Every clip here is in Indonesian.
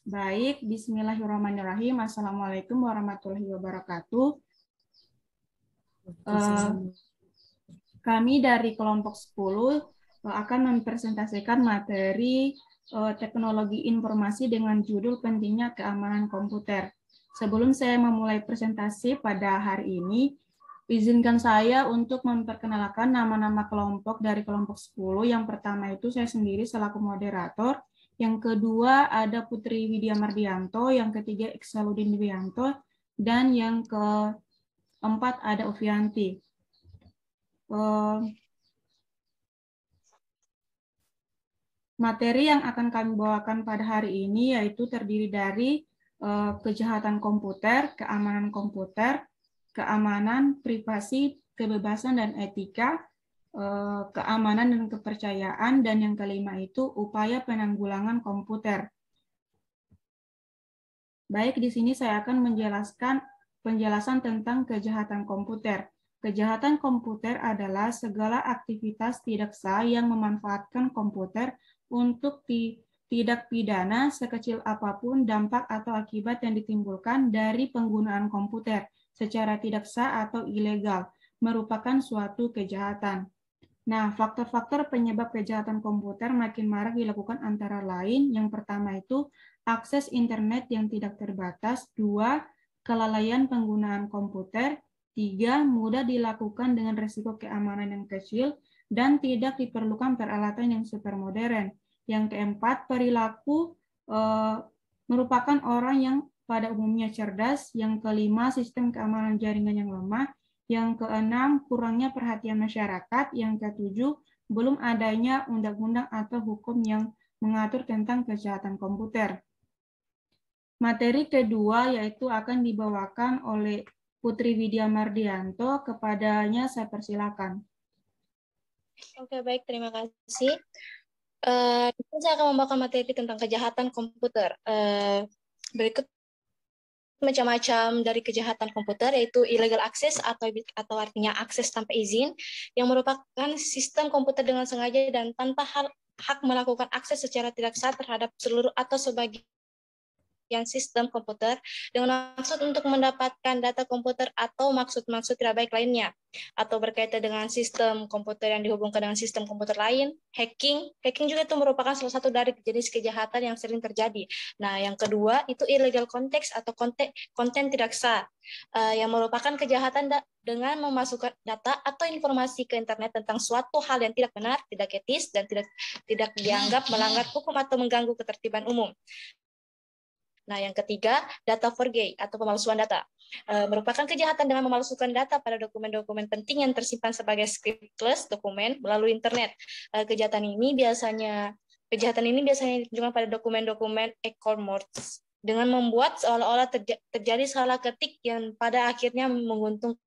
Baik, bismillahirrahmanirrahim. Assalamualaikum warahmatullahi wabarakatuh. Kami dari kelompok 10 akan mempresentasikan materi teknologi informasi dengan judul pentingnya keamanan komputer. Sebelum saya memulai presentasi pada hari ini, izinkan saya untuk memperkenalkan nama-nama kelompok dari kelompok 10. Yang pertama itu saya sendiri selaku moderator. Yang kedua ada Putri Widya Mardianto, yang ketiga Iksaludin Wianto, dan yang keempat ada Ufianti. Materi yang akan kami bawakan pada hari ini yaitu terdiri dari kejahatan komputer, keamanan komputer, keamanan, privasi, kebebasan dan etika, keamanan dan kepercayaan, dan yang kelima itu upaya penanggulangan komputer. Baik, di sini saya akan menjelaskan penjelasan tentang kejahatan komputer. Kejahatan komputer adalah segala aktivitas tidak sah yang memanfaatkan komputer untuk tindak pidana sekecil apapun dampak atau akibat yang ditimbulkan dari penggunaan komputer secara tidak sah atau ilegal, merupakan suatu kejahatan. Nah, faktor-faktor penyebab kejahatan komputer makin marak dilakukan antara lain. Yang pertama itu akses internet yang tidak terbatas. 2, kelalaian penggunaan komputer. 3, mudah dilakukan dengan risiko keamanan yang kecil dan tidak diperlukan peralatan yang super modern. Yang keempat, perilaku merupakan orang yang pada umumnya cerdas. Yang kelima, sistem keamanan jaringan yang lemah. Yang keenam, kurangnya perhatian masyarakat. Yang ketujuh, belum adanya undang-undang atau hukum yang mengatur tentang kejahatan komputer. Materi kedua yaitu akan dibawakan oleh Putri Widya Mardianto. Kepadanya saya persilakan. Oke, baik, terima kasih. Saya akan membawakan materi tentang kejahatan komputer. Berikut macam-macam dari kejahatan komputer, yaitu illegal access atau artinya akses tanpa izin, yang merupakan sistem komputer dengan sengaja dan tanpa hak melakukan akses secara tidak sah terhadap seluruh atau sebagian sistem komputer dengan maksud untuk mendapatkan data komputer atau maksud-maksud tidak baik lainnya, atau berkaitan dengan sistem komputer yang dihubungkan dengan sistem komputer lain. Hacking juga itu merupakan salah satu dari jenis kejahatan yang sering terjadi. Nah, yang kedua itu illegal context atau konten tidak sah, yang merupakan kejahatan dengan memasukkan data atau informasi ke internet tentang suatu hal yang tidak benar, tidak etis, dan tidak dianggap melanggar hukum atau mengganggu ketertiban umum. Nah, yang ketiga, data forgery atau pemalsuan data. Merupakan kejahatan dengan memalsukan data pada dokumen-dokumen penting yang tersimpan sebagai scriptless dokumen melalui internet. Kejahatan ini biasanya ditujukan pada dokumen-dokumen e-commerce dengan membuat seolah-olah terjadi salah ketik yang pada akhirnya menguntungkan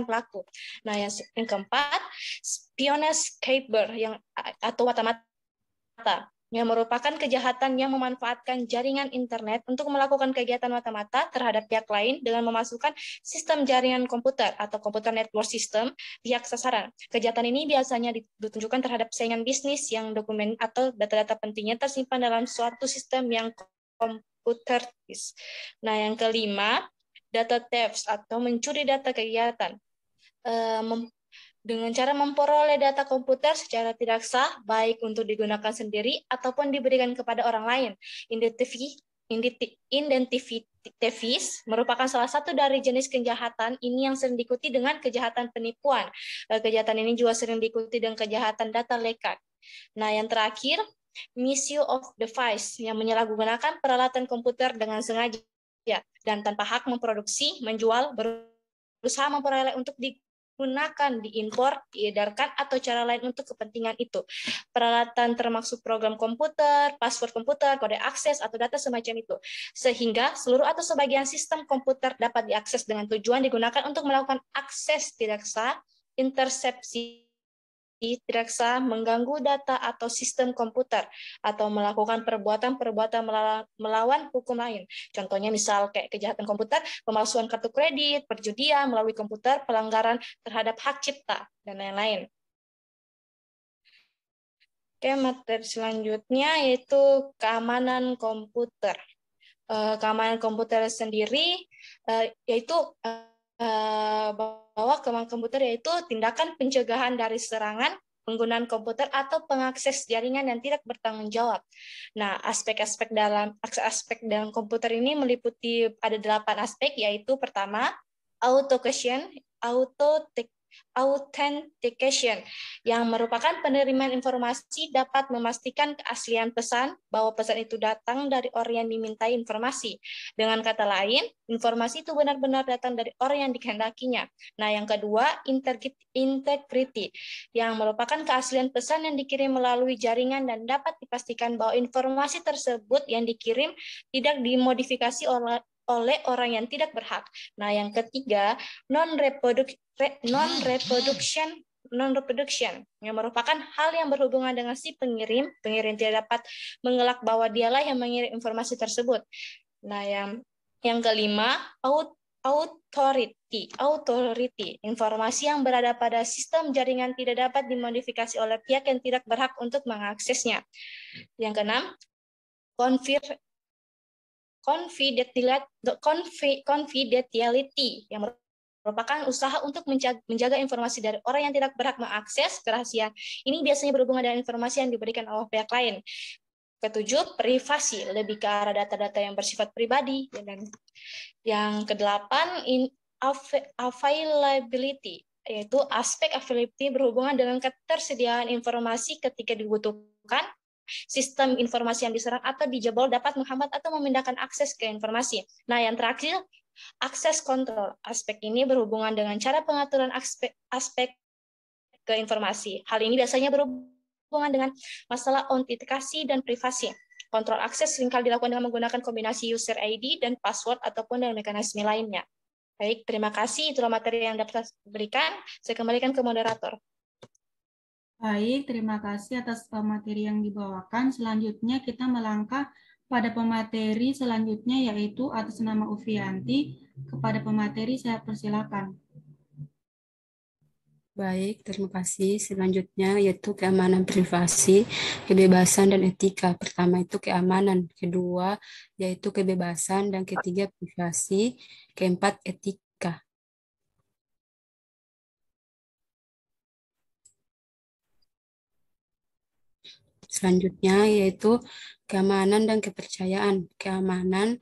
pelaku. Nah, yang keempat, spionage cyber atau mata-mata, yang merupakan kejahatan yang memanfaatkan jaringan internet untuk melakukan kegiatan mata-mata terhadap pihak lain dengan memasukkan sistem jaringan komputer atau komputer network system pihak sasaran. Kejahatan ini biasanya ditunjukkan terhadap saingan bisnis yang dokumen atau data-data pentingnya tersimpan dalam suatu sistem yang komputeris. Nah, yang kelima, data theft atau mencuri data kegiatan. Dengan cara memperoleh data komputer secara tidak sah, baik untuk digunakan sendiri ataupun diberikan kepada orang lain. Identitas merupakan salah satu dari jenis kejahatan ini yang sering diikuti dengan kejahatan penipuan. Kejahatan ini juga sering diikuti dengan kejahatan data lekat. Nah, yang terakhir, misuse of device, yang menyalahgunakan peralatan komputer dengan sengaja dan tanpa hak memproduksi, menjual, berusaha memperoleh untuk digunakan, diimpor, diedarkan, atau cara lain untuk kepentingan itu. Peralatan termasuk program komputer, password komputer, kode akses, atau data semacam itu. Sehingga seluruh atau sebagian sistem komputer dapat diakses dengan tujuan digunakan untuk melakukan akses tidak sah, intersepsi tidak sah, mengganggu data atau sistem komputer, atau melakukan perbuatan-perbuatan melawan hukum lain. Contohnya misal kayak kejahatan komputer, pemalsuan kartu kredit, perjudian melalui komputer, pelanggaran terhadap hak cipta, dan lain-lain. Oke, materi selanjutnya yaitu keamanan komputer. Keamanan komputer sendiri yaitu bahwa keamanan komputer yaitu tindakan pencegahan dari serangan penggunaan komputer atau pengakses jaringan yang tidak bertanggung jawab. Nah, aspek dalam komputer ini meliputi ada 8 aspek, yaitu pertama authentication, yang merupakan penerimaan informasi dapat memastikan keaslian pesan, bahwa pesan itu datang dari orang yang dimintai informasi. Dengan kata lain, informasi itu benar-benar datang dari orang yang dikehendakinya. Nah, yang kedua, integrity, yang merupakan keaslian pesan yang dikirim melalui jaringan dan dapat dipastikan bahwa informasi tersebut yang dikirim tidak dimodifikasi oleh orang yang tidak berhak. Nah, yang ketiga, non-reproduction, yang merupakan hal yang berhubungan dengan si pengirim tidak dapat mengelak bahwa dialah yang mengirim informasi tersebut. Nah, yang kelima, authority, informasi yang berada pada sistem jaringan tidak dapat dimodifikasi oleh pihak yang tidak berhak untuk mengaksesnya. Yang keenam, confidentiality, yang merupakan usaha untuk menjaga informasi dari orang yang tidak berhak mengakses kerahasiaan. Ini biasanya berhubungan dengan informasi yang diberikan oleh pihak lain. Ketujuh, privasi, lebih ke arah data-data yang bersifat pribadi. Dan yang kedelapan, availability, yaitu aspek availability berhubungan dengan ketersediaan informasi ketika dibutuhkan. Sistem informasi yang diserang atau dijebol dapat menghambat atau memindahkan akses ke informasi. Nah, yang terakhir, akses kontrol. Aspek ini berhubungan dengan cara pengaturan aspek ke informasi. Hal ini biasanya berhubungan dengan masalah autentikasi dan privasi. Kontrol akses seringkali dilakukan dengan menggunakan kombinasi user ID dan password ataupun dengan mekanisme lainnya. Baik, terima kasih. Itulah materi yang dapat saya berikan. Saya kembalikan ke moderator. Baik, terima kasih atas materi yang dibawakan. Selanjutnya kita melangkah pada pemateri selanjutnya, yaitu atas nama Ufianti. Kepada pemateri saya persilakan. Baik, terima kasih. Selanjutnya yaitu keamanan privasi, kebebasan, dan etika. Pertama itu keamanan, kedua yaitu kebebasan, dan ketiga privasi, keempat etika. Selanjutnya yaitu keamanan dan kepercayaan. Keamanan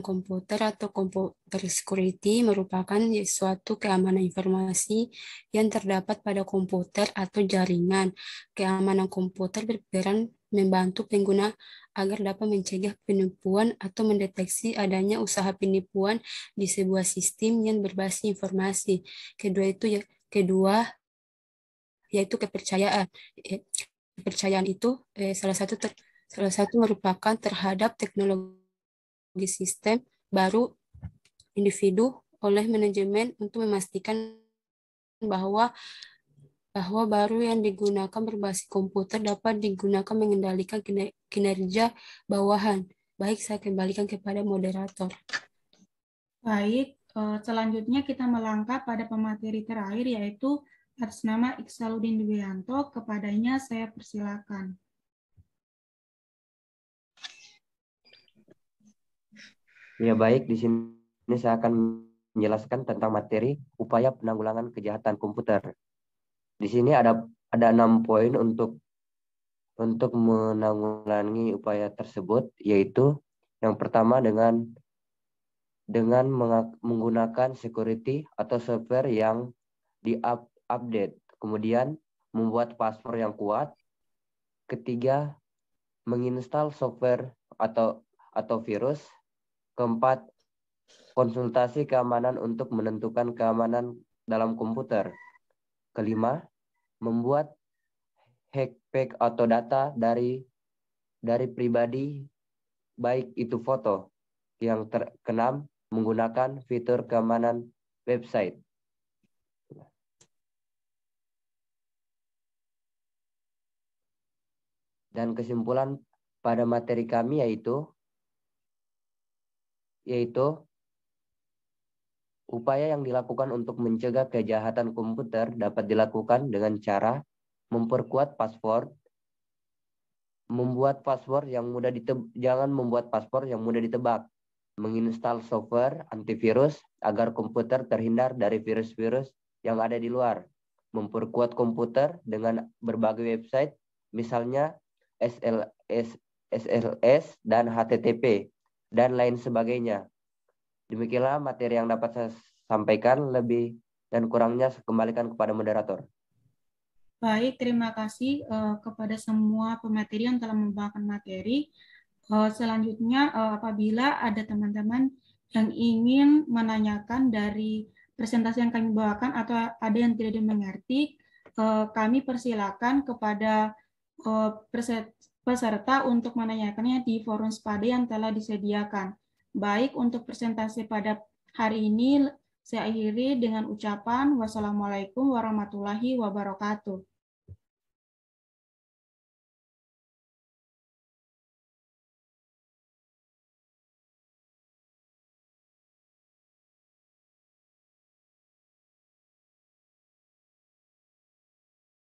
komputer atau computer security merupakan suatu keamanan informasi yang terdapat pada komputer atau jaringan. Keamanan komputer berperan membantu pengguna agar dapat mencegah penipuan atau mendeteksi adanya usaha penipuan di sebuah sistem yang berbasis informasi. Kedua yaitu kepercayaan. Kepercayaan itu salah satu merupakan terhadap teknologi sistem baru individu oleh manajemen untuk memastikan bahwa baru yang digunakan berbasis komputer dapat digunakan mengendalikan kinerja bawahan. Baik, saya kembalikan kepada moderator. Baik, selanjutnya kita melangkah pada pemateri terakhir, yaitu atas nama Iksaluddin Dwianto. Kepadanya saya persilakan. Ya, baik, di sini saya akan menjelaskan tentang materi upaya penanggulangan kejahatan komputer. Di sini ada 6 poin untuk menanggulangi upaya tersebut, yaitu yang pertama dengan menggunakan security atau software yang di-update, kemudian membuat password yang kuat. Ketiga, menginstal software atau virus. Keempat, konsultasi keamanan untuk menentukan keamanan dalam komputer. Kelima, membuat hackback atau data dari pribadi, baik itu foto. Yang keenam, menggunakan fitur keamanan website. Dan kesimpulan pada materi kami yaitu upaya yang dilakukan untuk mencegah kejahatan komputer dapat dilakukan dengan cara memperkuat password, membuat password yang mudah jangan membuat password yang mudah ditebak. Menginstal software antivirus agar komputer terhindar dari virus-virus yang ada di luar. Memperkuat komputer dengan berbagai website, misalnya SLS dan HTTP, dan lain sebagainya. Demikianlah materi yang dapat saya sampaikan, lebih dan kurangnya saya kembalikan kepada moderator. Baik, terima kasih kepada semua pemateri yang telah membawakan materi. Selanjutnya, apabila ada teman-teman yang ingin menanyakan dari presentasi yang kami bawakan atau ada yang tidak dimengerti, kami persilakan kepada peserta untuk menanyakannya di forum SPADE yang telah disediakan. Baik, untuk presentasi pada hari ini, saya akhiri dengan ucapan wassalamualaikum warahmatullahi wabarakatuh.